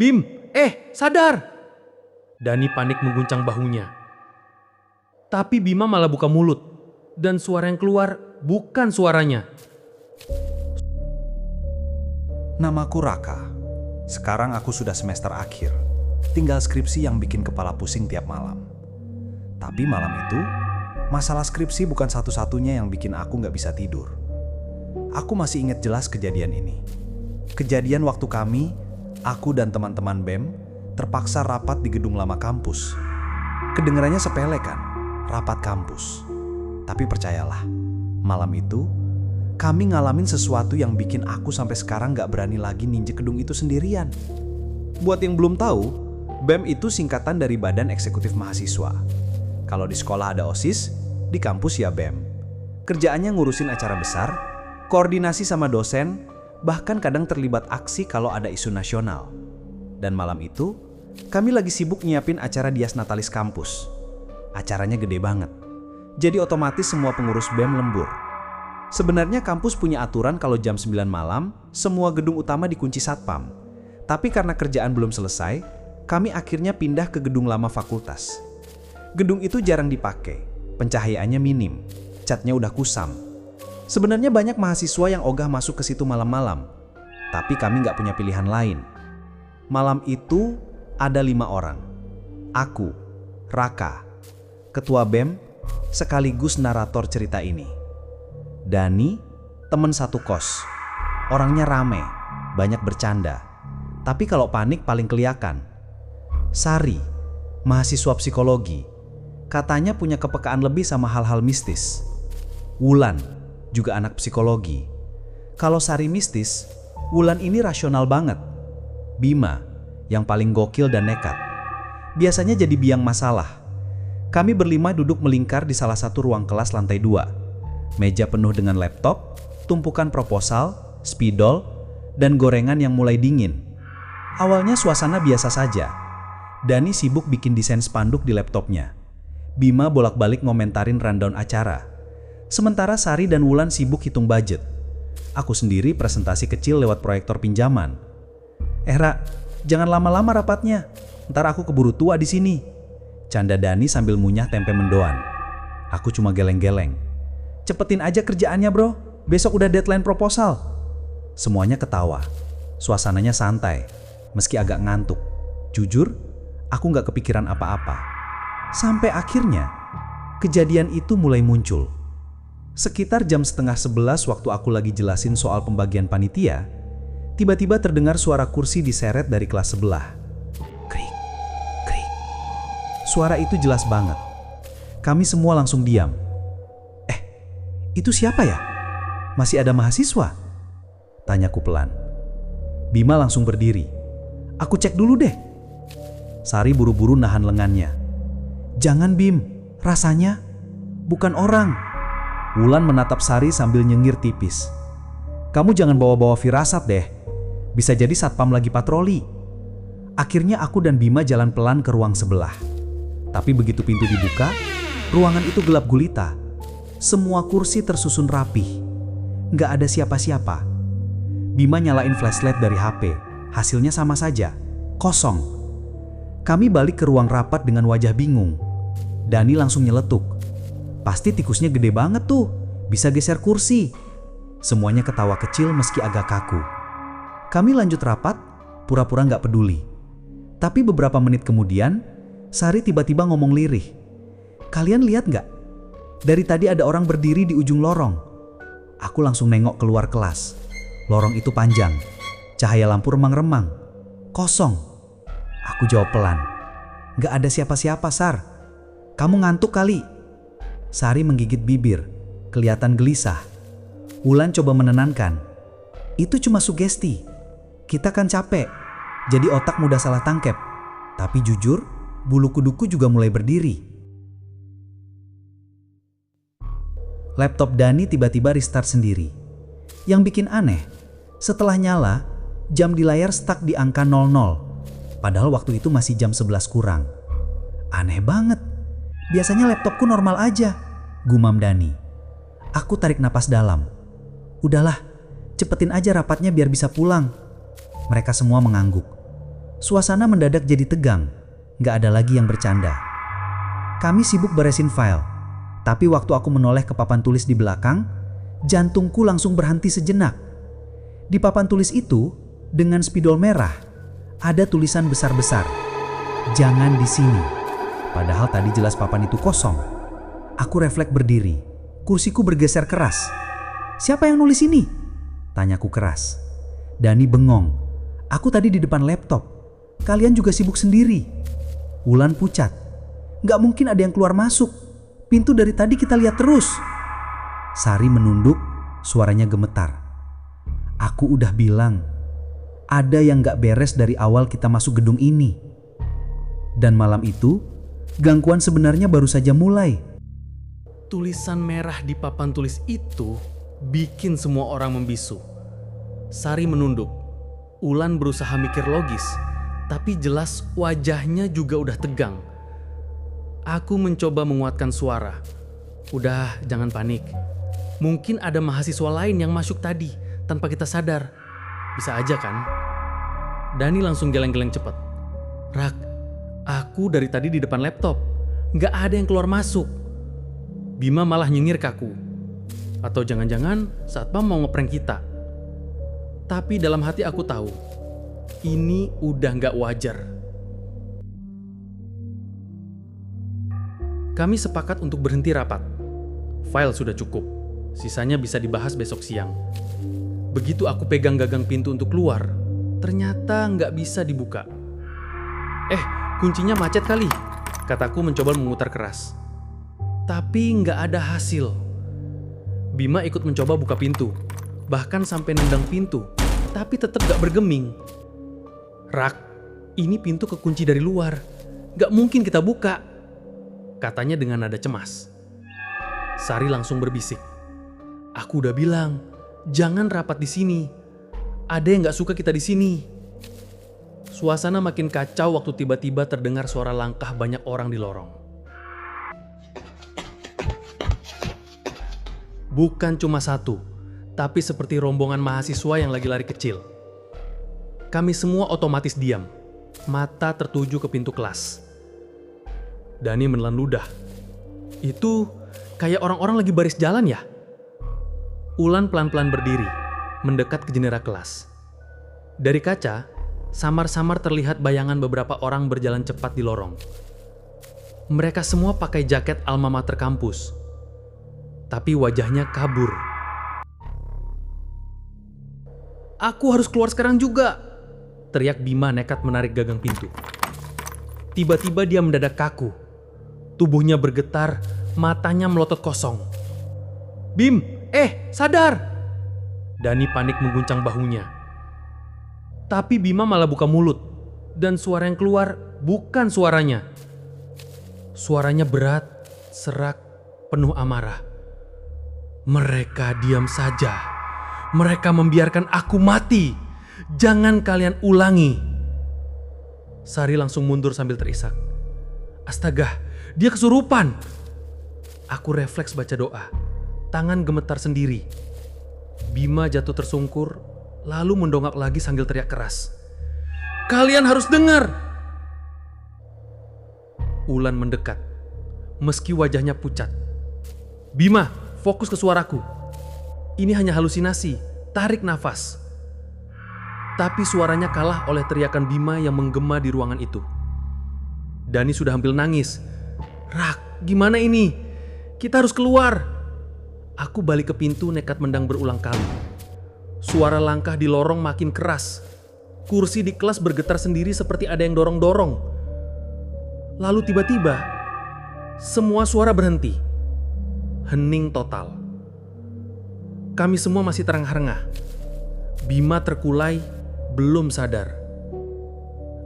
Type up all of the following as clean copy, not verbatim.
Bim, sadar! Dani panik mengguncang bahunya. Tapi Bima malah buka mulut. Dan suara yang keluar bukan suaranya. Namaku Raka. Sekarang aku sudah semester akhir. Tinggal skripsi yang bikin kepala pusing tiap malam. Tapi malam itu, masalah skripsi bukan satu-satunya yang bikin aku nggak bisa tidur. Aku masih ingat jelas kejadian ini. Kejadian waktu kami, aku dan teman-teman BEM, terpaksa rapat di gedung lama kampus. Kedengarannya sepele kan, rapat kampus. Tapi percayalah, malam itu, kami ngalamin sesuatu yang bikin aku sampai sekarang gak berani lagi ninjek gedung itu sendirian. Buat yang belum tahu, BEM itu singkatan dari Badan Eksekutif Mahasiswa. Kalau di sekolah ada OSIS, di kampus ya BEM. Kerjaannya ngurusin acara besar, koordinasi sama dosen, bahkan kadang terlibat aksi kalau ada isu nasional. Dan malam itu, kami lagi sibuk nyiapin acara Dias Natalis kampus. Acaranya gede banget. Jadi otomatis semua pengurus BEM lembur. Sebenarnya kampus punya aturan kalau jam 9 malam, semua gedung utama dikunci satpam. Tapi karena kerjaan belum selesai, kami akhirnya pindah ke gedung lama fakultas. Gedung itu jarang dipakai, pencahayaannya minim, catnya udah kusam. Sebenarnya banyak mahasiswa yang ogah masuk ke situ malam-malam. Tapi kami nggak punya pilihan lain. Malam itu ada 5 orang. Aku, Raka, ketua BEM, sekaligus narator cerita ini. Dani, temen satu kos. Orangnya rame, banyak bercanda. Tapi kalau panik paling kelihatan. Sari, mahasiswa psikologi. Katanya punya kepekaan lebih sama hal-hal mistis. Wulan, juga anak psikologi. Kalau Sari mistis, Wulan ini rasional banget. Bima, yang paling gokil dan nekat. Biasanya jadi biang masalah. Kami berlima duduk melingkar di salah satu ruang kelas lantai 2. Meja penuh dengan laptop, tumpukan proposal, spidol, dan gorengan yang mulai dingin. Awalnya suasana biasa saja. Dani sibuk bikin desain spanduk di laptopnya. Bima bolak-balik ngomentarin rundown acara. Sementara Sari dan Wulan sibuk hitung budget. Aku sendiri presentasi kecil lewat proyektor pinjaman. Ra, jangan lama-lama rapatnya. Ntar aku keburu tua di sini. Canda Dani sambil munyah tempe mendoan. Aku cuma geleng-geleng. Cepetin aja kerjaannya bro, besok udah deadline proposal. Semuanya ketawa. Suasananya santai, meski agak ngantuk. Jujur, aku gak kepikiran apa-apa. Sampai akhirnya, kejadian itu mulai muncul. Sekitar jam 10:30 waktu aku lagi jelasin soal pembagian panitia, tiba-tiba terdengar suara kursi diseret dari kelas sebelah. Krik, krik. Suara itu jelas banget. Kami semua langsung diam. Itu siapa ya? Masih ada mahasiswa? Tanyaku pelan. Bima langsung berdiri. Aku cek dulu deh. Sari buru-buru nahan lengannya. Jangan Bim, rasanya bukan orang. Wulan menatap Sari sambil nyengir tipis. Kamu jangan bawa-bawa firasat deh. Bisa jadi satpam lagi patroli. Akhirnya aku dan Bima jalan pelan ke ruang sebelah. Tapi begitu pintu dibuka, ruangan itu gelap gulita. Semua kursi tersusun rapih. Nggak ada siapa-siapa. Bima nyalain flashlight dari HP. Hasilnya sama saja. Kosong. Kami balik ke ruang rapat dengan wajah bingung. Dani langsung nyeletuk. Pasti tikusnya gede banget tuh. Bisa geser kursi. Semuanya ketawa kecil meski agak kaku. Kami lanjut rapat, pura-pura nggak peduli. Tapi beberapa menit kemudian, Sari tiba-tiba ngomong lirih. Kalian lihat nggak? Dari tadi ada orang berdiri di ujung lorong. Aku langsung nengok keluar kelas. Lorong itu panjang. Cahaya lampu remang-remang. Kosong. Aku jawab pelan. Gak ada siapa-siapa, Sar. Kamu ngantuk kali. Sari menggigit bibir. Kelihatan gelisah. Wulan coba menenangkan. Itu cuma sugesti. Kita kan capek. Jadi otak mudah salah tangkep. Tapi jujur, bulu kuduku juga mulai berdiri. Laptop Dani tiba-tiba restart sendiri. Yang bikin aneh, setelah nyala, jam di layar stuck di angka 00. Padahal waktu itu masih jam 11 kurang. Aneh banget. Biasanya laptopku normal aja, gumam Dani. Aku tarik napas dalam. Udahlah, cepetin aja rapatnya biar bisa pulang. Mereka semua mengangguk. Suasana mendadak jadi tegang, gak ada lagi yang bercanda. Kami sibuk beresin file, tapi waktu aku menoleh ke papan tulis di belakang, jantungku langsung berhenti sejenak. Di papan tulis itu, dengan spidol merah, ada tulisan besar-besar, "Jangan di sini." Padahal tadi jelas papan itu kosong. Aku refleks berdiri, kursiku bergeser keras. "Siapa yang nulis ini?" tanyaku keras. Dani bengong. "Aku tadi di depan laptop. Kalian juga sibuk sendiri." Wulan pucat. "Gak mungkin ada yang keluar masuk. Pintu dari tadi kita lihat terus." Sari menunduk, suaranya gemetar. "Aku udah bilang, ada yang gak beres dari awal kita masuk gedung ini." Dan malam itu, gangguan sebenarnya baru saja mulai. Tulisan merah di papan tulis itu bikin semua orang membisu. Sari menunduk. Wulan berusaha mikir logis, tapi jelas wajahnya juga udah tegang. Aku mencoba menguatkan suara. "Udah, jangan panik. Mungkin ada mahasiswa lain yang masuk tadi tanpa kita sadar. Bisa aja kan?" Dani langsung geleng-geleng cepat. "Rak, aku dari tadi di depan laptop. Nggak ada yang keluar masuk." Bima malah nyengir ke aku. Atau jangan-jangan satpam mau ngeprank kita. Tapi dalam hati aku tahu, ini udah nggak wajar. Kami sepakat untuk berhenti rapat. File sudah cukup. Sisanya bisa dibahas besok siang. Begitu aku pegang gagang pintu untuk keluar, ternyata nggak bisa dibuka. Kuncinya macet kali, kataku mencoba memutar keras. Tapi nggak ada hasil. Bima ikut mencoba buka pintu, bahkan sampai nendang pintu, tapi tetap gak bergeming. "Rak, ini pintu kekunci dari luar. Gak mungkin kita buka," katanya dengan nada cemas. Sari langsung berbisik. "Aku udah bilang, jangan rapat di sini. Ada yang gak suka kita di sini." Suasana makin kacau waktu tiba-tiba terdengar suara langkah banyak orang di lorong. Bukan cuma satu, tapi seperti rombongan mahasiswa yang lagi lari kecil. Kami semua otomatis diam, mata tertuju ke pintu kelas. Dani menelan ludah. "Itu kayak orang-orang lagi baris jalan ya?" Wulan pelan-pelan berdiri, mendekat ke jendela kelas. Dari kaca, samar-samar terlihat bayangan beberapa orang berjalan cepat di lorong. Mereka semua pakai jaket alma mater kampus, tapi wajahnya kabur. "Aku harus keluar sekarang juga!" teriak Bima nekat menarik gagang pintu. Tiba-tiba dia mendadak kaku. Tubuhnya bergetar, matanya melotot kosong. "Bim, sadar!" Dani panik mengguncang bahunya. Tapi Bima malah buka mulut, dan suara yang keluar bukan suaranya. Suaranya berat, serak, penuh amarah. "Mereka diam saja. Mereka membiarkan aku mati. Jangan kalian ulangi." Sari langsung mundur sambil terisak. "Astaga, dia kesurupan." Aku refleks baca doa. Tangan gemetar sendiri. Bima jatuh tersungkur, lalu mendongak lagi sambil teriak keras. "Kalian harus dengar!" Wulan mendekat, meski wajahnya pucat. "Bima, fokus ke suaraku. Ini hanya halusinasi, tarik nafas." Tapi suaranya kalah oleh teriakan Bima yang menggema di ruangan itu. Dani sudah hampir nangis. "Rak, gimana ini? Kita harus keluar." Aku balik ke pintu nekat mendang berulang kali. Suara langkah di lorong makin keras. Kursi di kelas bergetar sendiri seperti ada yang dorong-dorong. Lalu tiba-tiba, semua suara berhenti. Hening total. Kami semua masih terengah-rengah. Bima terkulai, belum sadar.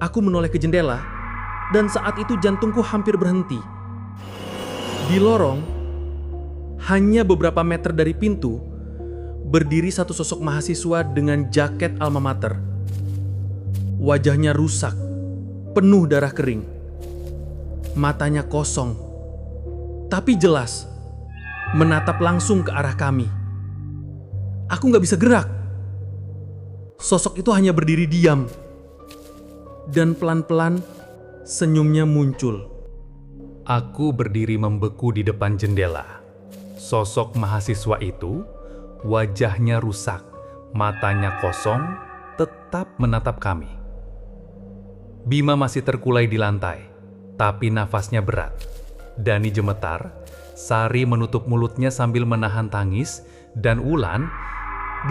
Aku menoleh ke jendela, dan saat itu jantungku hampir berhenti. Di lorong, hanya beberapa meter dari pintu, berdiri satu sosok mahasiswa dengan jaket alma mater. Wajahnya rusak, penuh darah kering. Matanya kosong, tapi jelas menatap langsung ke arah kami. Aku gak bisa gerak. Sosok itu hanya berdiri diam. Dan pelan-pelan senyumnya muncul. Aku berdiri membeku di depan jendela. Sosok mahasiswa itu, wajahnya rusak, matanya kosong, tetap menatap kami. Bima masih terkulai di lantai, tapi nafasnya berat. Dani gemetar, Sari menutup mulutnya sambil menahan tangis, dan Wulan,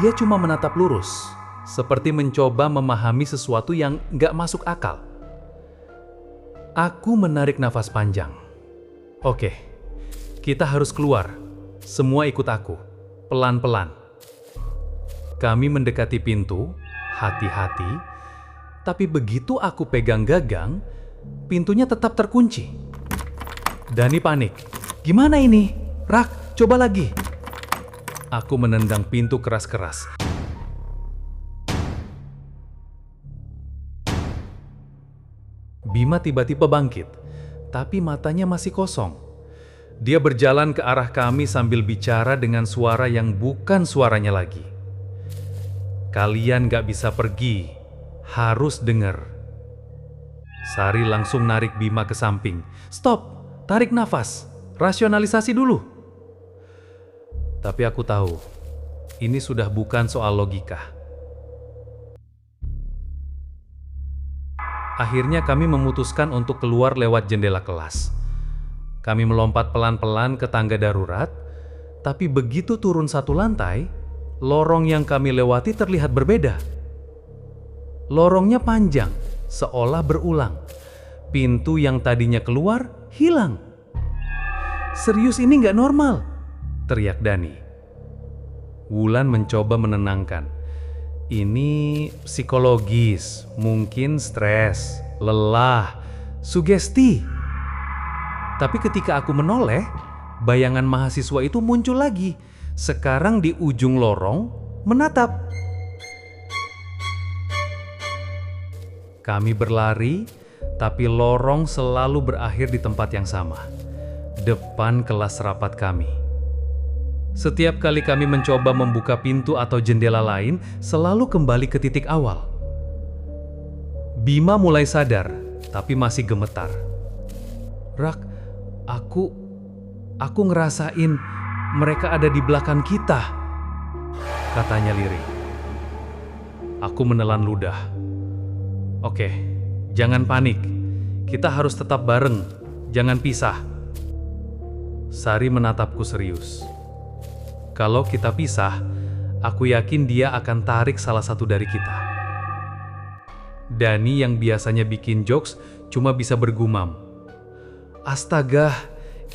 dia cuma menatap lurus, seperti mencoba memahami sesuatu yang gak masuk akal. Aku menarik nafas panjang. Oke, kita harus keluar. Semua ikut aku, pelan-pelan. Kami mendekati pintu, hati-hati, tapi begitu aku pegang gagang, pintunya tetap terkunci. Dani panik. Gimana ini? Rak, coba lagi. Aku menendang pintu keras-keras. Bima tiba-tiba bangkit, tapi matanya masih kosong. Dia berjalan ke arah kami sambil bicara dengan suara yang bukan suaranya lagi. Kalian gak bisa pergi, harus denger. Sari langsung narik Bima ke samping. Stop, tarik nafas, rasionalisasi dulu. Tapi aku tahu, ini sudah bukan soal logika. Akhirnya kami memutuskan untuk keluar lewat jendela kelas. Kami melompat pelan-pelan ke tangga darurat, tapi begitu turun satu lantai, lorong yang kami lewati terlihat berbeda. Lorongnya panjang, seolah berulang. Pintu yang tadinya keluar, hilang. Serius ini nggak normal, teriak Dani. Wulan mencoba menenangkan. Ini psikologis, mungkin stres, lelah, sugesti. Tapi ketika aku menoleh, bayangan mahasiswa itu muncul lagi. Sekarang di ujung lorong, menatap. Kami berlari, tapi lorong selalu berakhir di tempat yang sama. Depan kelas rapat kami. Setiap kali kami mencoba membuka pintu atau jendela lain, selalu kembali ke titik awal. Bima mulai sadar, tapi masih gemetar. Rak, aku ngerasain mereka ada di belakang kita, katanya lirih. Aku menelan ludah. Oke, jangan panik. Kita harus tetap bareng, jangan pisah. Sari menatapku serius. Kalau kita pisah, aku yakin dia akan tarik salah satu dari kita. Dani yang biasanya bikin jokes cuma bisa bergumam. Astaga,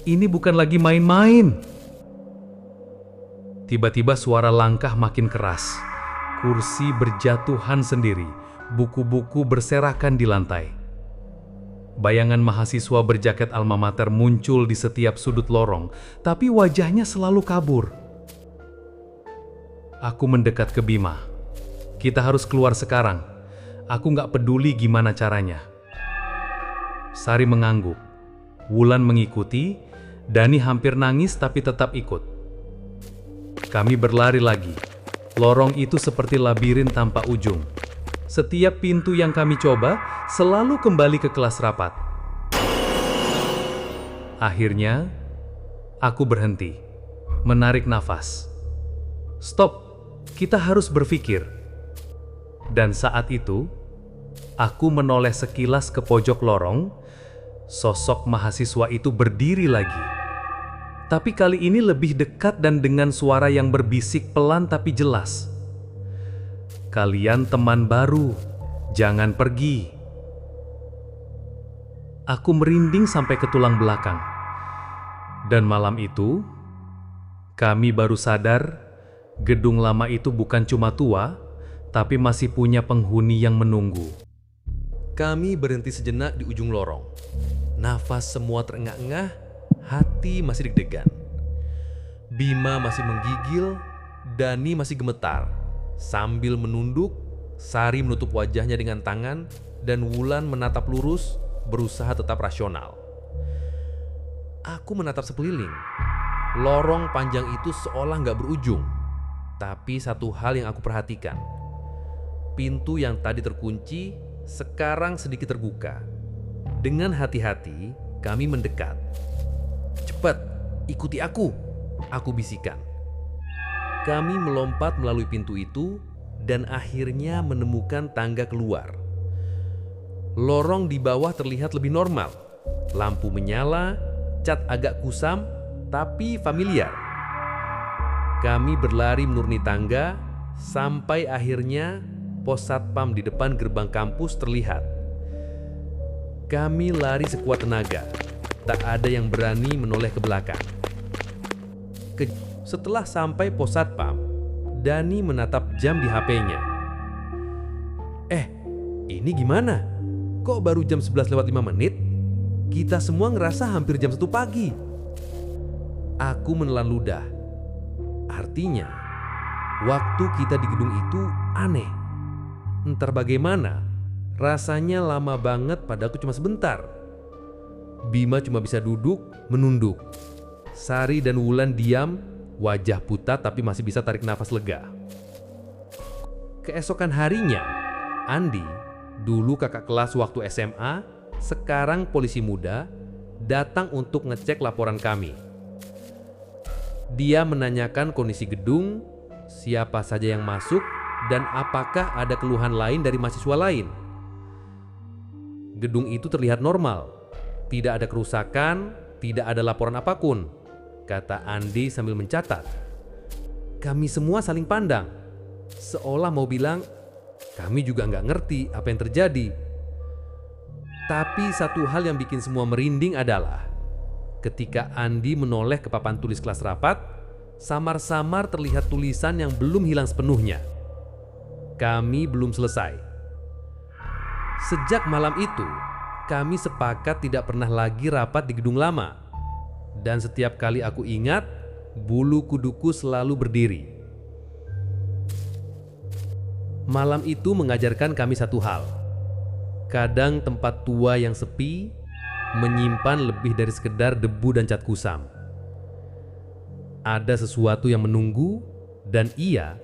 ini bukan lagi main-main. Tiba-tiba suara langkah makin keras. Kursi berjatuhan sendiri, buku-buku berserakan di lantai. Bayangan mahasiswa berjaket alma mater muncul di setiap sudut lorong, tapi wajahnya selalu kabur. Aku mendekat ke Bima. Kita harus keluar sekarang. Aku nggak peduli gimana caranya. Sari mengangguk. Wulan mengikuti. Dani hampir nangis tapi tetap ikut. Kami berlari lagi. Lorong itu seperti labirin tanpa ujung. Setiap pintu yang kami coba selalu kembali ke kelas rapat. Akhirnya, aku berhenti, menarik nafas. Stop, kita harus berpikir. Dan saat itu, aku menoleh sekilas ke pojok lorong. Sosok mahasiswa itu berdiri lagi. Tapi kali ini lebih dekat dan dengan suara yang berbisik pelan tapi jelas. Kalian teman baru, jangan pergi. Aku merinding sampai ke tulang belakang. Dan malam itu, kami baru sadar gedung lama itu bukan cuma tua, tapi masih punya penghuni yang menunggu. Kami berhenti sejenak di ujung lorong. Nafas semua terengah-engah, hati masih deg-degan. Bima masih menggigil, Dani masih gemetar. Sambil menunduk, Sari menutup wajahnya dengan tangan dan Wulan menatap lurus, berusaha tetap rasional. Aku menatap sekeliling. Lorong panjang itu seolah nggak berujung. Tapi satu hal yang aku perhatikan. Pintu yang tadi terkunci sekarang sedikit terbuka. Dengan hati-hati, kami mendekat. "Cepat, ikuti aku," aku bisikan. Kami melompat melalui pintu itu dan akhirnya menemukan tangga keluar. Lorong di bawah terlihat lebih normal. Lampu menyala, cat agak kusam, tapi familiar. Kami berlari menuruni tangga sampai akhirnya pos satpam di depan gerbang kampus terlihat. Kami lari sekuat tenaga. Tak ada yang berani menoleh ke belakang. Setelah sampai pos satpam, Dani menatap jam di HP-nya. Ini gimana? Kok baru jam 11:05? Kita semua ngerasa hampir jam 1 pagi. Aku menelan ludah. Artinya, waktu kita di gedung itu aneh. Entar bagaimana, rasanya lama banget padahal cuma sebentar. Bima cuma bisa duduk, menunduk. Sari dan Wulan diam, wajah pucat tapi masih bisa tarik nafas lega. Keesokan harinya, Andi, dulu kakak kelas waktu SMA, sekarang polisi muda, datang untuk ngecek laporan kami. Dia menanyakan kondisi gedung, siapa saja yang masuk, dan apakah ada keluhan lain dari mahasiswa lain. Gedung itu terlihat normal, tidak ada kerusakan, tidak ada laporan apapun, kata Andi sambil mencatat. Kami semua saling pandang, seolah mau bilang, kami juga nggak ngerti apa yang terjadi. Tapi satu hal yang bikin semua merinding adalah ketika Andi menoleh ke papan tulis kelas rapat, samar-samar terlihat tulisan yang belum hilang sepenuhnya. Kami belum selesai. Sejak malam itu, kami sepakat tidak pernah lagi rapat di gedung lama. Dan setiap kali aku ingat, bulu kuduku selalu berdiri. Malam itu mengajarkan kami satu hal. Kadang tempat tua yang sepi menyimpan lebih dari sekedar debu dan cat kusam. Ada sesuatu yang menunggu dan ia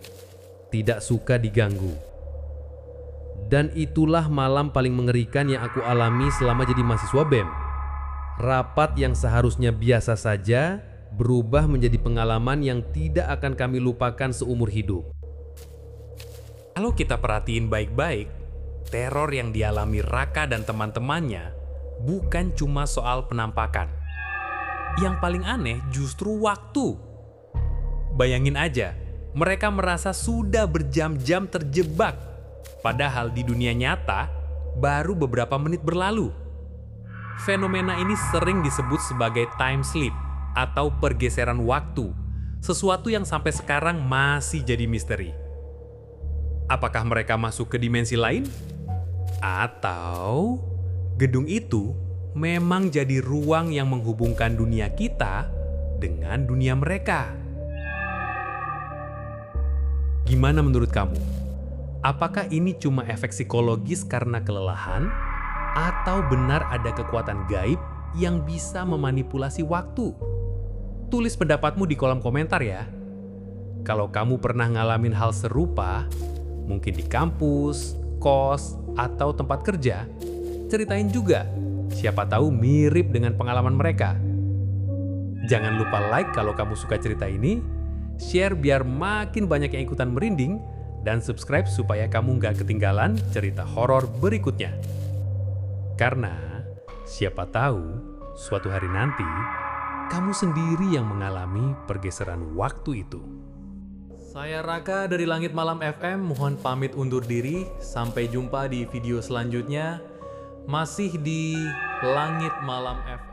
tidak suka diganggu. Dan itulah malam paling mengerikan yang aku alami selama jadi mahasiswa BEM. Rapat yang seharusnya biasa saja berubah menjadi pengalaman yang tidak akan kami lupakan seumur hidup. Kalau kita perhatiin baik-baik, teror yang dialami Raka dan teman-temannya bukan cuma soal penampakan. Yang paling aneh justru waktu. Bayangin aja, mereka merasa sudah berjam-jam terjebak, padahal di dunia nyata baru beberapa menit berlalu. Fenomena ini sering disebut sebagai time sleep atau pergeseran waktu, sesuatu yang sampai sekarang masih jadi misteri. Apakah mereka masuk ke dimensi lain? Atau gedung itu memang jadi ruang yang menghubungkan dunia kita dengan dunia mereka? Gimana menurut kamu? Apakah ini cuma efek psikologis karena kelelahan? Atau benar ada kekuatan gaib yang bisa memanipulasi waktu? Tulis pendapatmu di kolom komentar ya. Kalau kamu pernah ngalamin hal serupa, mungkin di kampus, kos, atau tempat kerja, ceritain juga. Siapa tahu mirip dengan pengalaman mereka. Jangan lupa like kalau kamu suka cerita ini, share biar makin banyak yang ikutan merinding, dan subscribe supaya kamu nggak ketinggalan cerita horor berikutnya. Karena siapa tahu suatu hari nanti kamu sendiri yang mengalami pergeseran waktu itu. Saya Raka dari Langit Malam FM, mohon pamit undur diri. Sampai jumpa di video selanjutnya. Masih di Langit Malam FM.